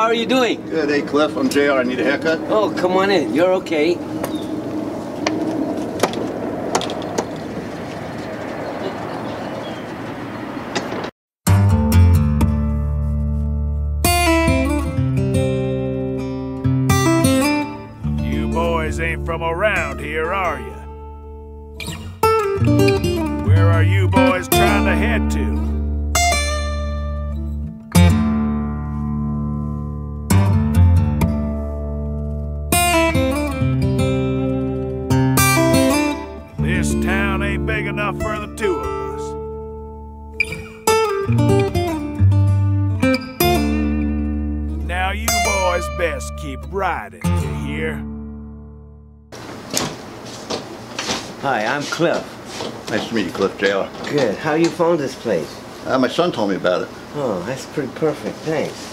are you doing? Good. Hey, Cliff, I'm JR. I need a haircut. Oh, come on in. You're okay. You boys ain't from around here, are you? Where are you boys trying to head to? This town ain't big enough for the two of us. Now you boys best keep riding, you hear? Hi, I'm Cliff. Nice to meet you, Cliff. JR. Good. How you found this place? My son told me about it. Oh, that's pretty perfect. Thanks.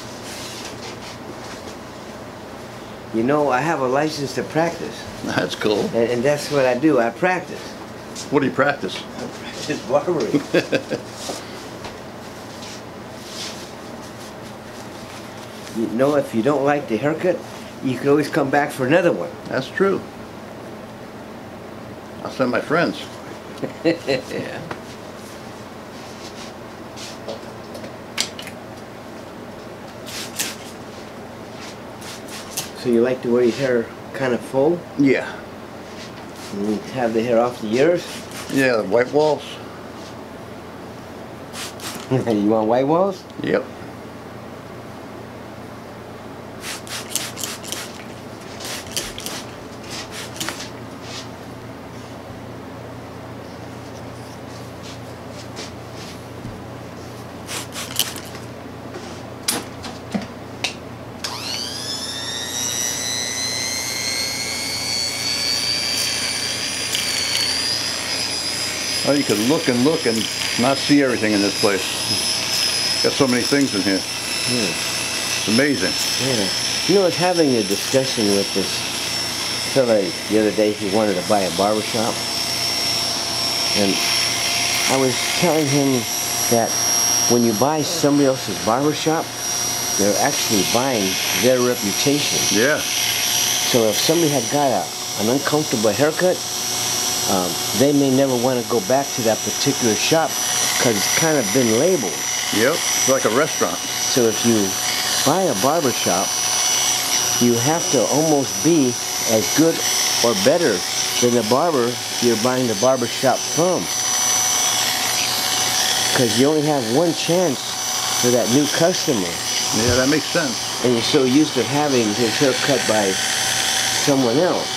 You know, I have a license to practice. That's cool. And that's what I do. I practice. What do you practice? I practice barbering. You know, if you don't like the haircut, you can always come back for another one. That's true. I'll send my friends. Yeah. So you like to wear your hair kind of full? Yeah. You have the hair off the ears? Yeah, the white walls. You want white walls? Yep. Well, you could look and look and not see everything in this place. Got so many things in here. Yeah. It's amazing. Yeah. You know, I was having a discussion with this fella the other day. He wanted to buy a barbershop. And I was telling him that when you buy somebody else's barbershop, they're actually buying their reputation. Yeah. So if somebody had got an uncomfortable haircut, they may never want to go back to that particular shop because it's kind of been labeled. Yep. It's like a restaurant. So if you buy a barber shop, you have to almost be as good or better than the barber you're buying the barber shop from. Because you only have one chance for that new customer. Yeah, that makes sense. And you're so used to having his hair cut by someone else.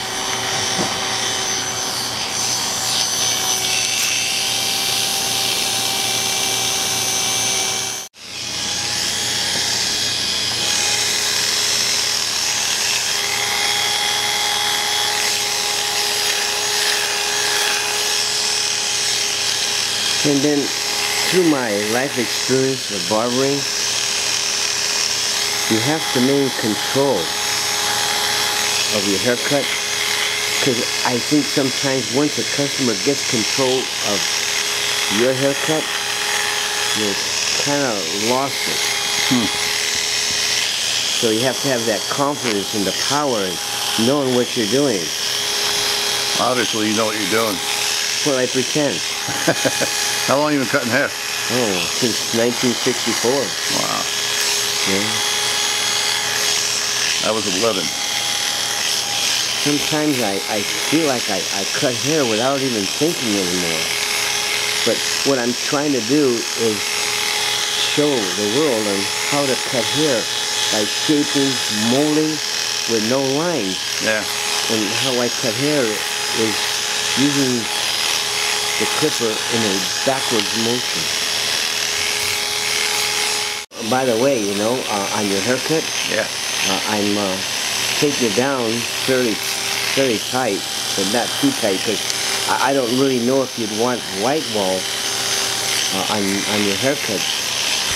And then, through my life experience of barbering, you have to maintain control of your haircut. Because I think sometimes once a customer gets control of your haircut, you've kind of lost it. So you have to have that confidence and the power and knowing what you're doing. Obviously, you know what you're doing. Well, I pretend. How long have you been cutting hair? Oh, since 1964. Wow. Yeah. I was 11. Sometimes I feel like I cut hair without even thinking anymore. But what I'm trying to do is show the world on how to cut hair by shaping, molding with no lines. Yeah. And how I cut hair is using the clipper in a backwards motion. By the way, you know, on your haircut, Yeah. I'm taking it down fairly tight, but not too tight, because I don't really know if you'd want white wall on your haircut,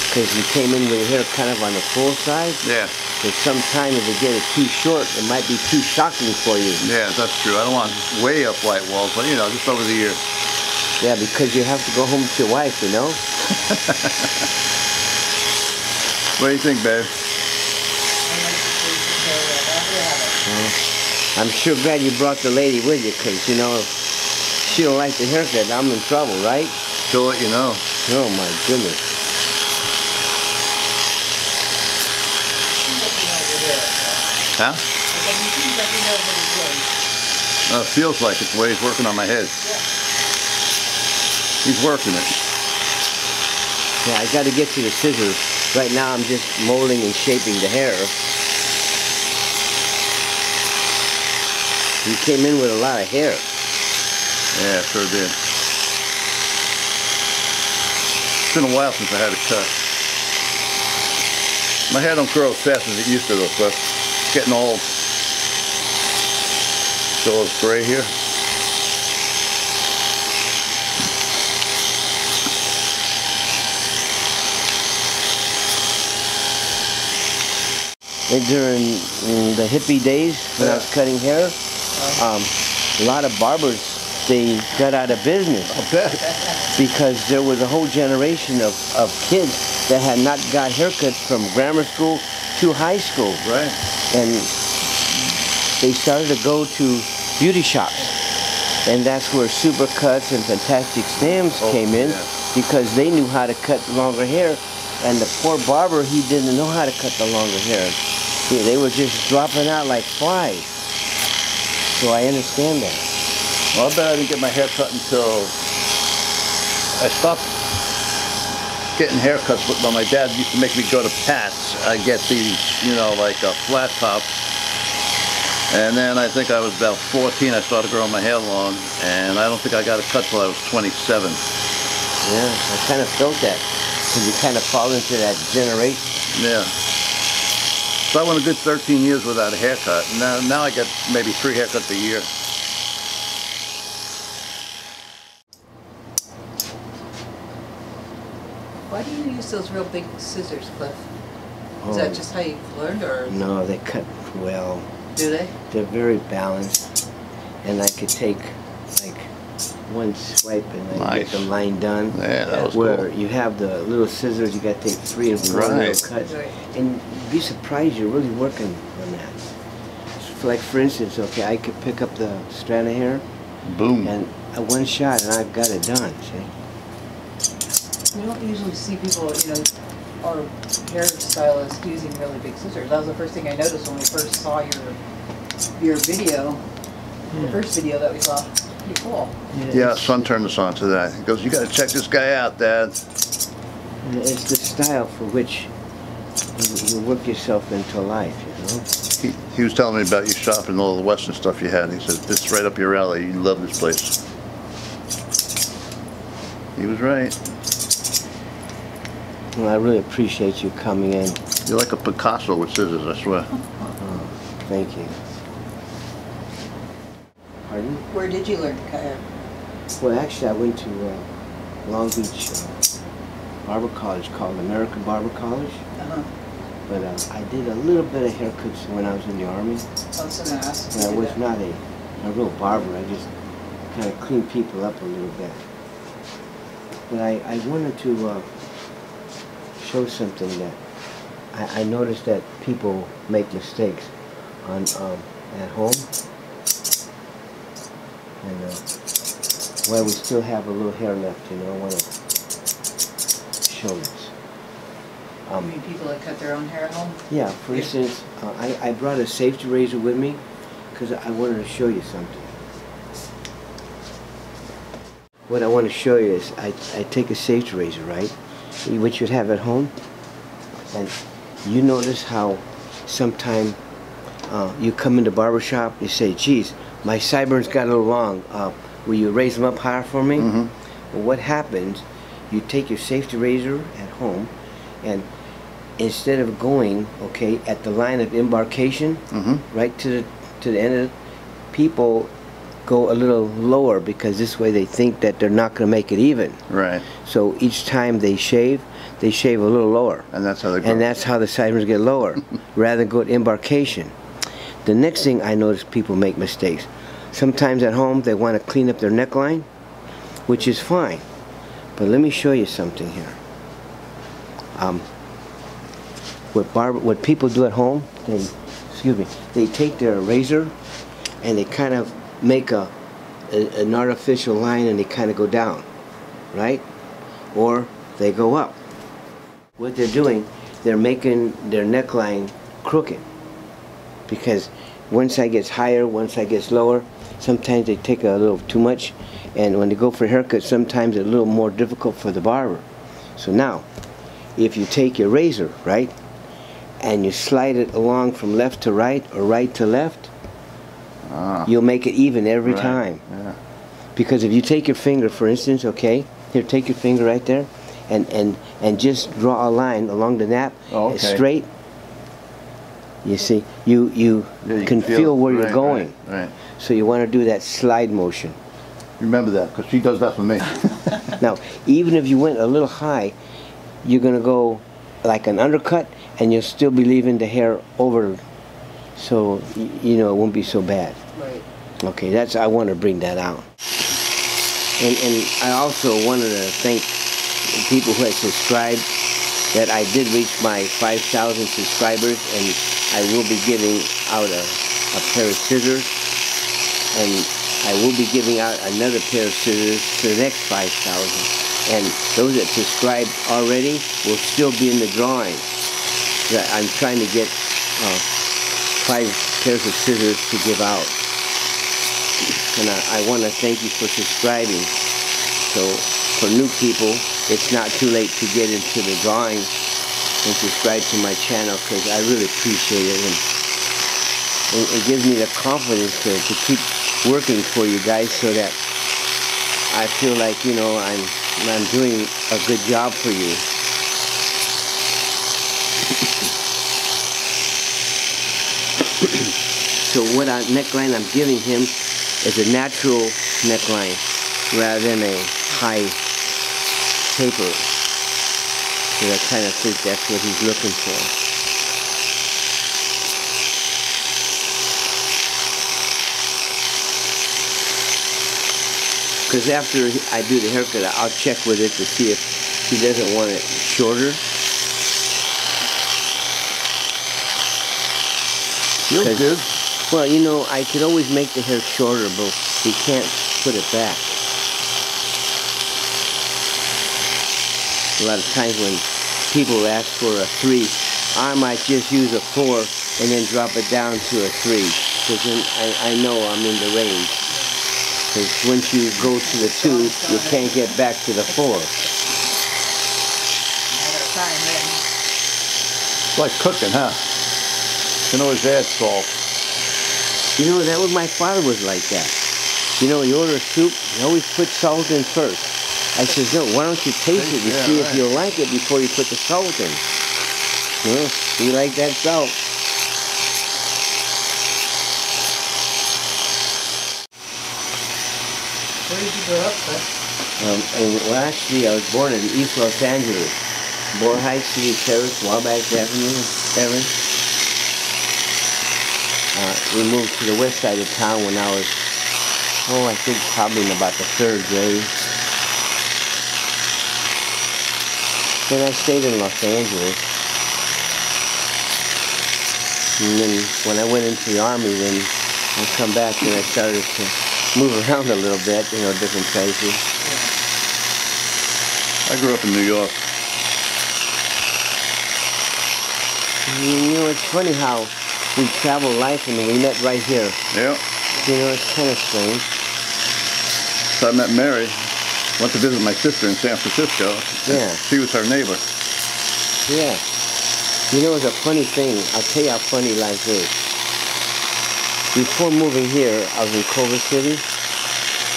because you came in with your hair kind of on the full side. Yeah. But sometimes if you get it too short, it might be too shocking for you. Yeah, that's true. I don't want way up white walls, but you know, just over the ear. Yeah, because you have to go home to your wife, you know? What do you think, babe? I I'm sure glad you brought the lady with you, because, you know, if she don't like the haircut, I'm in trouble, right? She'll let you know. Oh, my goodness. Huh? It feels like it's the way he's working on my head. He's working it. Yeah, I got to get to the scissors. Right now I'm just molding and shaping the hair. You came in with a lot of hair. Yeah, sure did. It's been a while since I had a cut. My hair don't grow as fast as it used to though, Cliff. It's getting old. Still it's gray here. And during the hippie days when I was cutting hair, a lot of barbers, they got out of business. I'll bet. Because there was a whole generation of kids that had not got haircuts from grammar school to high school. Right. And they started to go to beauty shops. And that's where Supercuts and Fantastic Stems came in, because they knew how to cut longer hair. And the poor barber, he didn't know how to cut the longer hair. Yeah, they were just dropping out like flies. So I understand that. Well, I bet I didn't get my hair cut until I stopped getting haircuts. But my dad used to make me go to Pat's. I get these, you know, like a flat top. And then I think I was about 14. I started growing my hair long, and I don't think I got a cut till I was 27. Yeah, I kind of felt that, because you kind of fall into that generation. Yeah. So I went a good 13 years without a haircut. Now I get maybe 3 haircuts a year. Why do you use those real big scissors, Cliff? Is that just how you learned, or? No, they cut well. Do they? They're very balanced, and I could take like one swipe and I get the line done. Yeah, that was where cool. you have the little scissors, you got to take 3 and 4 little cuts, and you'd be surprised you're really working on that. Like for instance, okay, I could pick up the strand of hair, boom, and one shot, and I've got it done. See? You don't usually see people, you know, or hairstylists using really big scissors. That was the first thing I noticed when we first saw your video, the first video that we saw. Pretty cool. Yeah, son turned us on to that. He goes, "You got to check this guy out, Dad." It's the style for which you work yourself into life, you know. He was telling me about your shop and all the Western stuff you had. He said, "This is right up your alley. You love this place." He was right. Well, I really appreciate you coming in. You're like a Picasso with scissors, I swear. Oh, thank you. Pardon? Where did you learn to cut hair? Well, actually, I went to Long Beach Barber College called American Barber College. But I did a little bit of haircuts when I was in the Army. I was going to ask. But I was not a real barber. I just kind of cleaned people up a little bit. But I wanted to show something that I noticed that people make mistakes on at home, and while we still have a little hair left, you know, I want to show this. You mean people that cut their own hair at home? Yeah, for instance, I brought a safety razor with me because I wanted to show you something. What I want to show you is I take a safety razor, right, which you'd have at home, and you notice how sometime you come into barber shop, you say, "Geez, my sideburns got a little long. Will you raise them up higher for me?" Well, what happens, you take your safety razor at home, and instead of going, okay, at the line of embarkation, right to the end of it, people go a little lower because this way they think that they're not going to make it even. Right. So each time they shave a little lower. And that's how they grow. And that's how the sideburns get lower, rather than go to embarkation. The next thing I notice people make mistakes. Sometimes at home they want to clean up their neckline, which is fine. But let me show you something here. What people do at home, they excuse me, they take their razor and they kind of make an artificial line and they kind of go down, right? Or they go up. What they're doing, they're making their neckline crooked, because one side gets higher, one side gets lower. Sometimes they take a little too much, and when they go for haircuts, sometimes it's a little more difficult for the barber. So now, if you take your razor, right, and you slide it along from left to right or right to left, you'll make it even every time. Yeah. Because if you take your finger, for instance, okay, here, take your finger right there, and just draw a line along the nap, straight. You see, you can feel where you're going. Right. So you want to do that slide motion. Remember that, because she does that for me. Now, even if you went a little high, you're going to go like an undercut, and you'll still be leaving the hair over, so you know it won't be so bad. Right. Okay, I want to bring that out. And I also wanted to thank people who had subscribed, that I did reach my 5,000 subscribers, and I will be giving out a pair of scissors, and I will be giving out another pair of scissors to the next 5,000. And those that subscribed already will still be in the drawing. I'm trying to get 5 pairs of scissors to give out. And I want to thank you for subscribing. So for new people, it's not too late to get into the drawing and subscribe to my channel, because I really appreciate it. And it gives me the confidence to keep working for you guys, so that I feel like, you know, I'm doing a good job for you. So what neckline I'm giving him is a natural neckline rather than a high taper. So I kind of think that's what he's looking for. Because after I do the haircut, I'll check with it to see if he doesn't want it shorter. Feels good. Well, you know, I could always make the hair shorter, but we can't put it back. A lot of times when people ask for a 3, I might just use a 4 and then drop it down to a 3. Because then I know I'm in the range. Because once you go to the 2, you can't get back to the 4. It's like cooking, huh? You can always add salt. You know, that was my father was like that. You know, you order soup, you always put salt in first. I said, no, why don't you taste it and see if you like it before you put the salt in. Well, you like that salt. Where did you grow up, sir? Well, actually, I was born in East Los Angeles. Boyle Heights, City Terrace, Wabash Avenue, Erin. We moved to the west side of town when I was, I think probably in about the 3rd grade. Then I stayed in Los Angeles. And then when I went into the Army, then I come back and I started to move around a little bit, you know, different places. I grew up in New York. You know, it's funny how we travel life and we met right here. Yeah. You know, it's kind of strange. So I met Mary. Went to visit my sister in San Francisco. Yeah. She was her neighbor. Yeah. You know, it's a funny thing. I'll tell you how funny life is. Before moving here, I was in Culver City,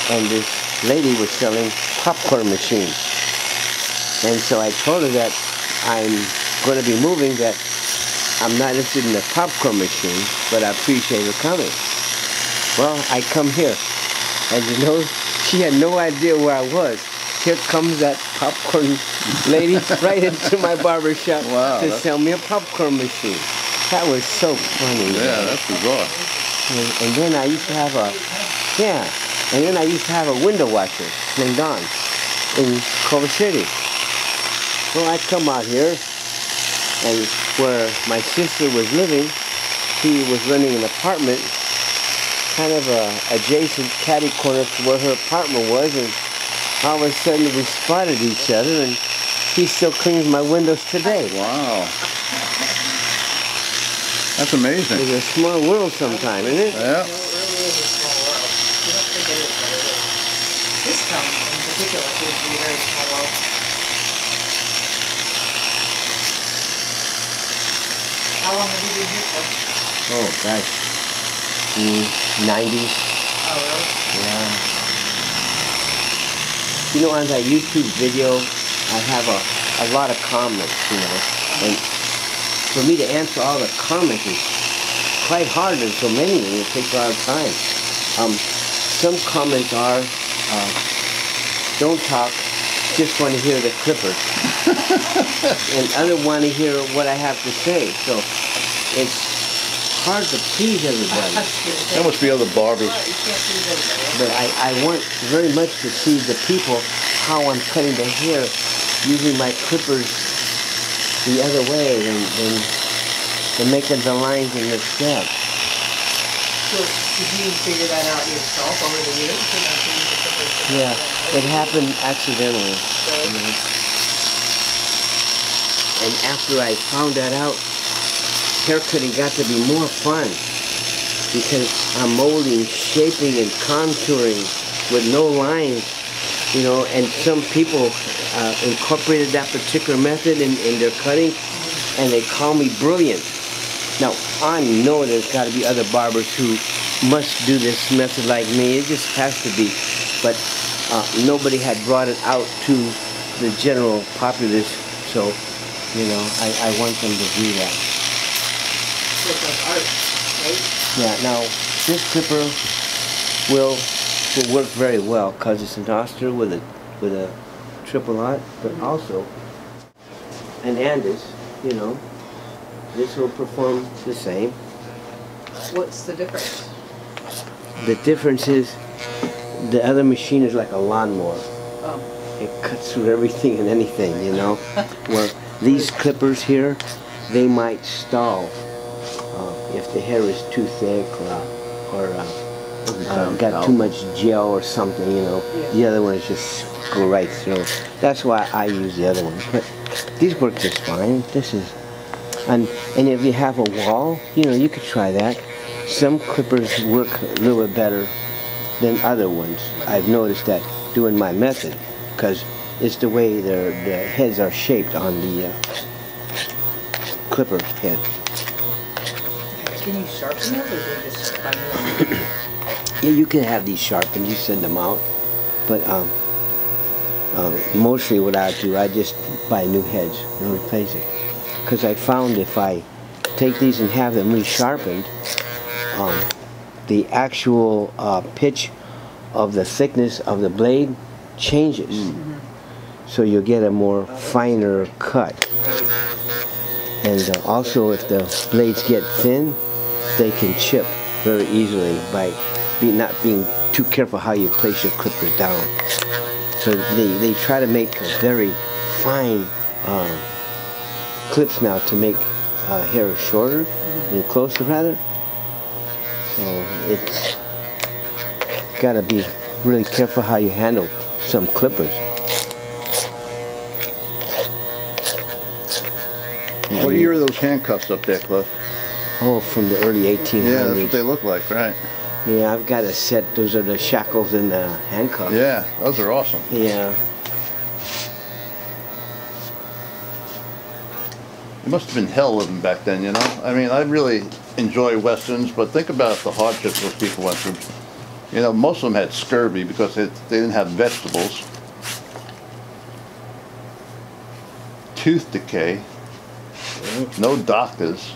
and this lady was selling popcorn machines. And so I told her that I'm going to be moving, that I'm not interested in the popcorn machine, but I appreciate her coming. Well, I come here, and you know, she had no idea where I was. Here comes that popcorn lady right into my barber shop to sell me a popcorn machine. That was so funny. Yeah, that's bizarre. And then I used to have a window washer named Don in Culver City. Well, I'd come out here, and where my sister was living, he was renting an apartment, kind of adjacent catty corner to where her apartment was, and all of a sudden we spotted each other, and he still cleans my windows today. Wow. That's amazing. It's a small world sometime, isn't it? Yeah. No, it really is a small world. You don't think it is, but it is. This town in particular seems to be a very small world. How long have you been here for? Oh, gosh. 90s. Oh, really? Yeah. You know, on that YouTube video, I have a lot of comments, you know, and for me to answer all the comments is quite hard. There's so many, and it takes a lot of time. Some comments are, don't talk, just want to hear the clippers. And others want to hear what I have to say. So it's hard to please everybody. That must be other barbers. You can't please everybody. But I want very much to see the people how I'm cutting the hair using my clippers the other way and making the lines and the steps. So did you figure that out yourself over the years? Yeah, it happened accidentally. And after I found that out, haircutting got to be more fun because I'm molding, shaping, and contouring with no lines, you know, and some people incorporated that particular method in their cutting, and they call me brilliant. Now, I know there's got to be other barbers who must do this method like me. It just has to be. But nobody had brought it out to the general populace, so, you know, I want them to do that. It's like art, right? Yeah, now, this clipper will work very well because it's an Oster with a triple aught, but also an Andis, you know. This will perform the same. What's the difference? The difference is the other machine is like a lawnmower. Oh. It cuts through everything and anything, you know. Where these clippers here, they might stall if the hair is too thick or got too much gel or something, you know. Yeah. The other ones just go right through. That's why I use the other ones. But these work just fine. This is, and if you have a wall, you know, you could try that. Some clippers work a little bit better than other ones. I've noticed that doing my method because it's the way the heads are shaped on the clipper head. Can you sharpen them or do they just find them? Yeah, you can have these sharpened, you send them out, but mostly what I do, I just buy new heads and replace it. Because I found if I take these and have them resharpened, the actual pitch of the thickness of the blade changes. Mm-hmm. So you'll get a more finer cut. And also if the blades get thin, they can chip very easily by not being too careful how you place your clippers down. So they try to make very fine clips now to make hair shorter and closer rather. So it's got to be really careful how you handle some clippers. What year are those handcuffs up there, Cliff? Oh, from the early 1800s. Yeah, that's what they look like, right? Yeah, I've got a set. Those are the shackles and the handcuffs. Yeah, those are awesome. Yeah. It must have been hell living back then, you know? I mean, I really enjoy Westerns, but think about the hardships those people went through. You know, most of them had scurvy because they didn't have vegetables. Tooth decay. No doctors.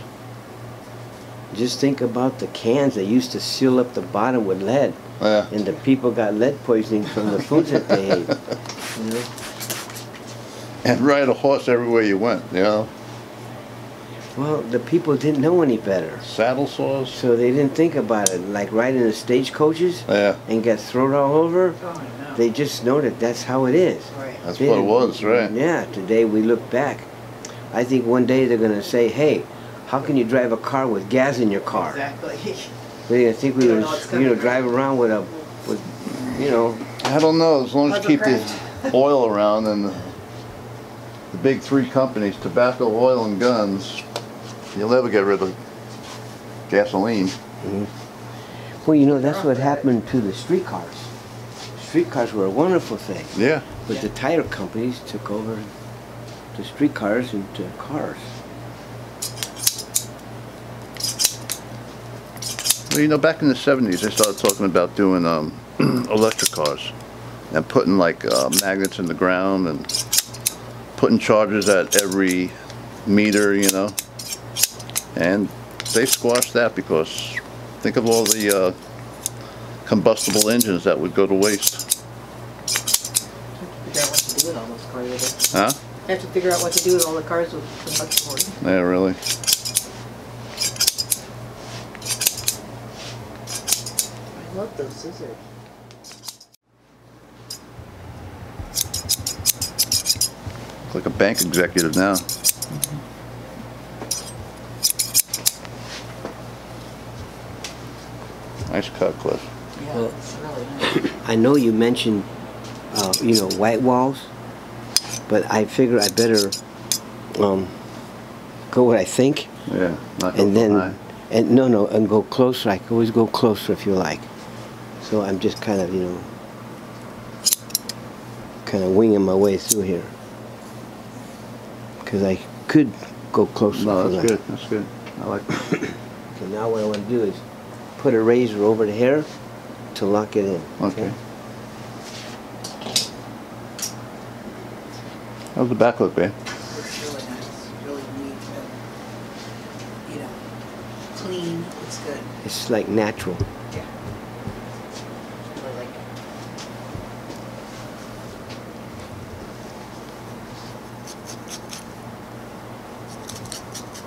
Just think about the cans. They used to seal up the bottom with lead. Yeah. And the people got lead poisoning from the foods that they ate. You know? And ride a horse everywhere you went, you know? Well, the people didn't know any better. Saddle sores. So they didn't think about it. Like riding the stagecoaches and get thrown all over. Oh, no. They just know that that's how it is. Right. That's what it was, right? Yeah, today we look back. I think one day they're going to say, hey, How can you drive a car with gas in your car? Exactly. They think we You don't would, know what's coming, right? drive around with you know. I don't know, as long as you keep the Hovercraft. oil around and the big three companies, tobacco, oil, and guns, you'll never get rid of gasoline. Well, you know, that's what happened to the streetcars. Streetcars were a wonderful thing. Yeah. But the tire companies took over the streetcars into cars. Well, you know, back in the 70s, they started talking about doing electric cars and putting like magnets in the ground and putting chargers at every meter, you know. And they squashed that because think of all the combustible engines that would go to waste. Figure out what to do with all those cars. Huh? I have to figure out what to do with all the cars with combustible. Yeah, really. I love those scissors. Look like a bank executive now. Nice cut, Cliff. Yeah, Well, it's really nice. I know you mentioned, you know, white walls, but I figure I better go what I think, Yeah, not go and so then, high. and no, and go closer. I can always go closer if you like. So I'm just kind of, you know, kind of winging my way through here. Because I could go closer. No, if you that's like. good. That's good. I like that. Okay, now what I want to do is put a razor over the hair to lock it in. Okay. How's the back look, babe? It's really nice, really neat, and, you know, clean. It's good. It's like natural. Yeah. Really like it.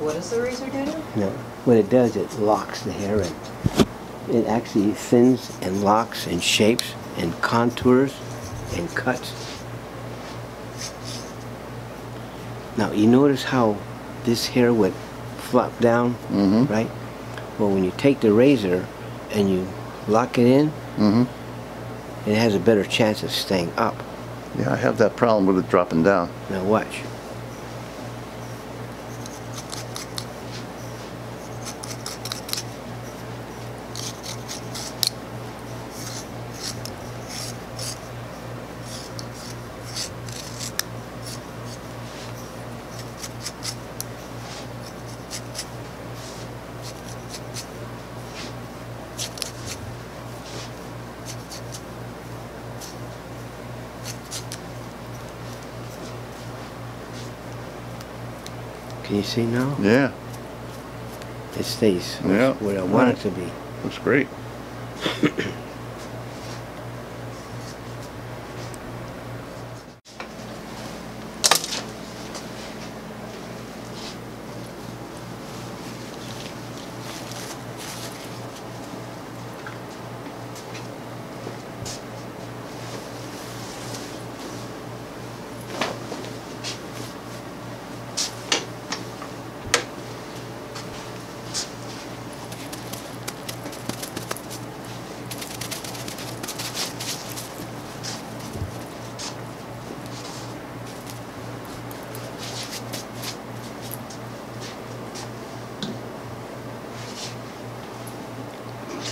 What does the razor do to it? No, what it does, it locks the hair in. It actually thins and locks and shapes and contours and cuts. Now, you notice how this hair would flop down, right? Well, when you take the razor and you lock it in, it has a better chance of staying up. Yeah, I have that problem with it dropping down. Now watch. Can you see now? Yeah, It stays Yeah. where I want it to be. looks great.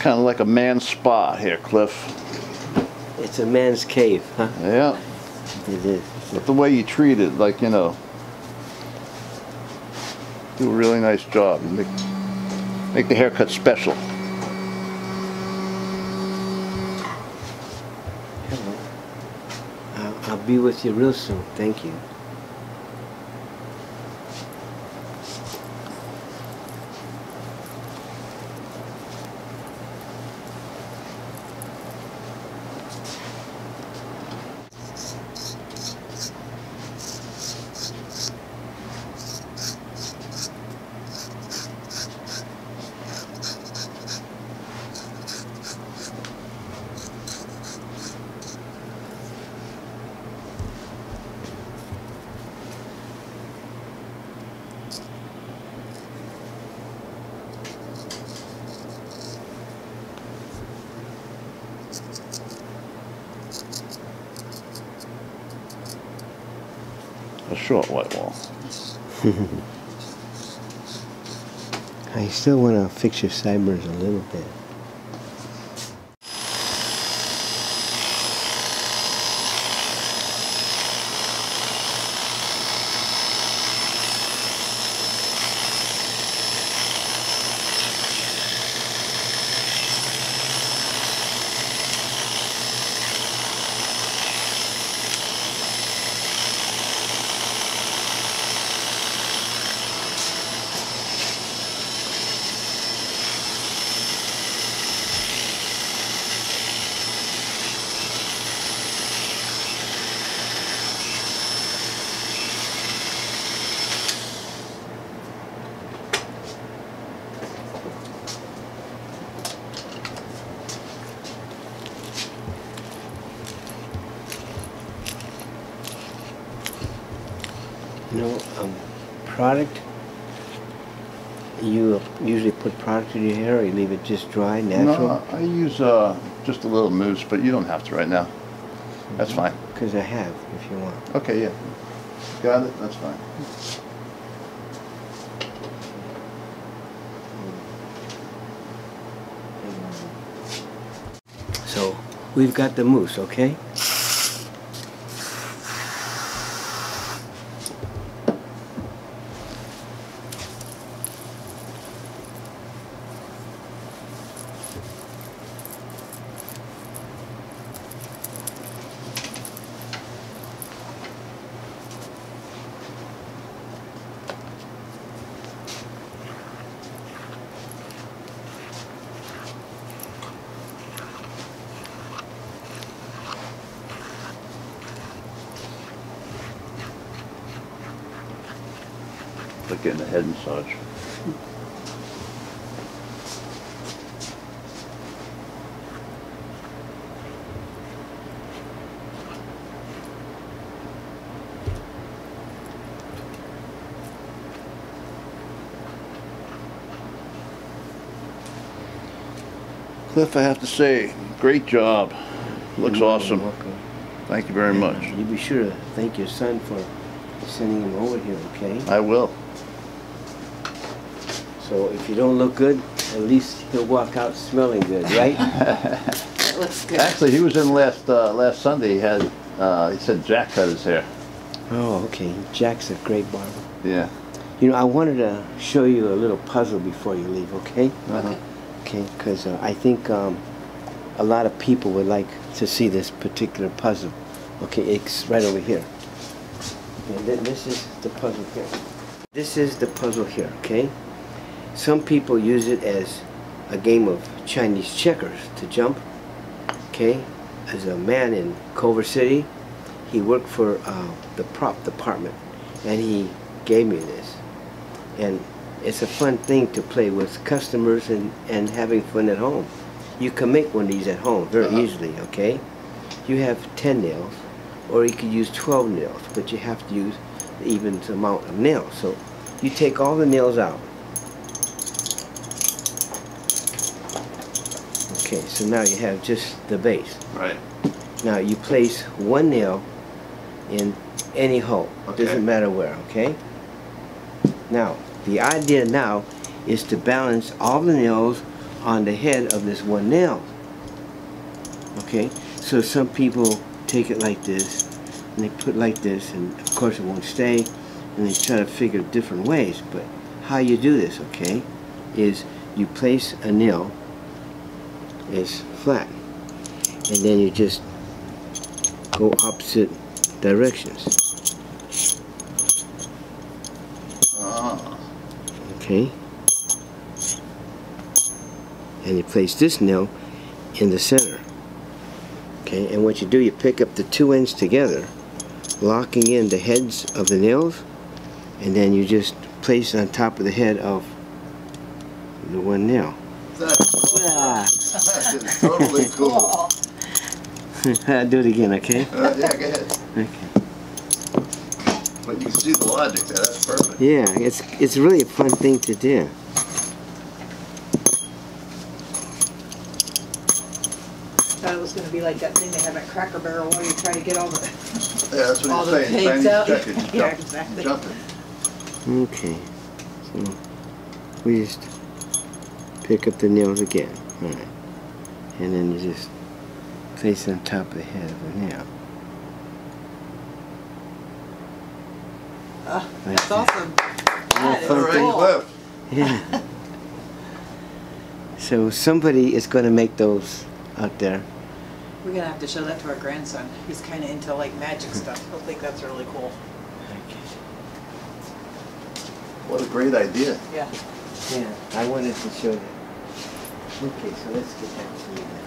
Kind of like a man's spa here, Cliff. It's a man's cave, huh? Yeah, It is. but the way you treat it, like, you know, do a really nice job. And make the haircut special. I'll be with you real soon. Thank you. A short white wall. I still want to fix your sideburns a little bit. You know, product, you usually put product in your hair or you leave it just dry, natural? No, I use just a little mousse, but you don't have to right now. That's fine. Because I have, if you want. Okay, yeah. Got it? That's fine. So, we've got the mousse, okay? Like getting a head massage. Cliff, I have to say, great job. Looks awesome. Welcome. Thank you very much. You be sure to thank your son for sending him over here, okay? I will. So if you don't look good, at least he'll walk out smelling good, right? That looks good. Actually, he was in last Sunday. He had he said Jack cut his hair. Oh, okay. Jack's a great barber. Yeah. You know, I wanted to show you a little puzzle before you leave, okay? Uh-huh. Okay, because I think a lot of people would like to see this particular puzzle. Okay, it's right over here. And this is the puzzle here. This is the puzzle here, okay? Some people use it as a game of Chinese checkers to jump, okay? As a man in Culver City, he worked for the prop department, and he gave me this. And it's a fun thing to play with customers and having fun at home. You can make one of these at home very easily, okay? You have 10 nails, or you could use 12 nails, but you have to use the even amount of nails. So you take all the nails out. Okay, so now you have just the base. Right. Now you place one nail in any hole. Okay. Doesn't matter where, okay? Now, the idea now is to balance all the nails on the head of this one nail. Okay? So some people take it like this, and they put it like this, and of course it won't stay, and they try to figure different ways. But how you do this, okay, is you place a nail as flat, and then you just go opposite directions. Okay, and you place this nail in the center. Okay, and what you do, you pick up the two ends together, locking in the heads of the nails, and then you just place it on top of the head of the one nail. That's totally cool. I'll do it again, okay? Yeah, go ahead. Okay. But you can see the logic there. That's perfect. Yeah, it's really a fun thing to do. Thought it was going gonna be like that thing they have at Cracker Barrel where you try to get all the Yeah, that's what all he's the saying. pigs Chinese out. checkers. Yeah, exactly. Jumping. Okay, so we just pick up the nails again. All right, and then you just place on top of the head of the nail. That's awesome. That is fun thing. cool. Left. Yeah. So somebody is going to make those out there. We're gonna have to show that to our grandson. He's kind of into like magic stuff. He'll think that's really cool. What a great idea. Yeah. Yeah, I wanted to show that. Okay, so let's get back to you now.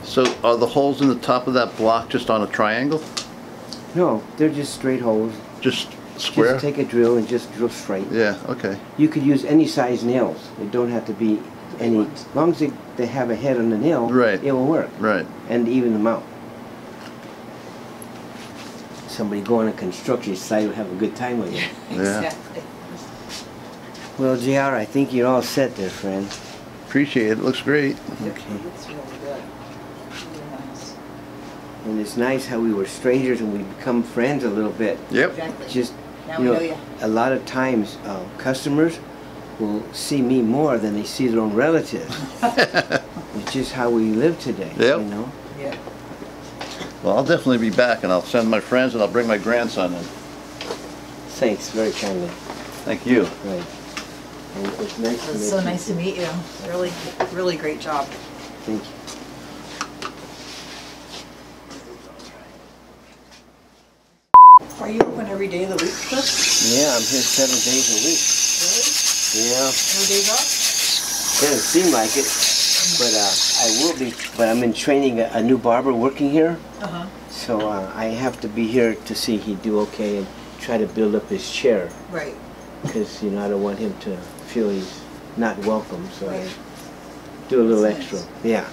So are the holes in the top of that block just on a triangle? No, they're just straight holes. Just square? Just take a drill and just drill straight. Yeah, okay. You could use any size nails. They don't have to be any. As long as they have a head on the nail, Right. it will work. Right. And even them out. Somebody going to construction site will have a good time with you. Yeah. Exactly. Well, JR, I think you're all set there, friend. Appreciate it. Looks great. Okay. It's really good. Really nice. And it's nice how we were strangers and we become friends a little bit. Yep. Exactly. Just, Now you we know, know you. a lot of times customers will see me more than they see their own relatives. It's just how we live today, Yep. you know? Yeah. Well, I'll definitely be back, and I'll send my friends, and I'll bring my grandson in. Thanks, very kindly. Thank you. Right. And it's nice to It was meet so you. nice to meet you. Really, really great job. Thank you. Are you open every day of the week, Chris? Yeah, I'm here 7 days a week. Really? Yeah, No days off? doesn't seem like it, but I will be. But I'm in training a new barber working here, Uh-huh. so I have to be here to see he do okay and try to build up his chair, Right. because you know I don't want him to feel he's not welcome. So Right. I do a little That's extra. nice. Yeah.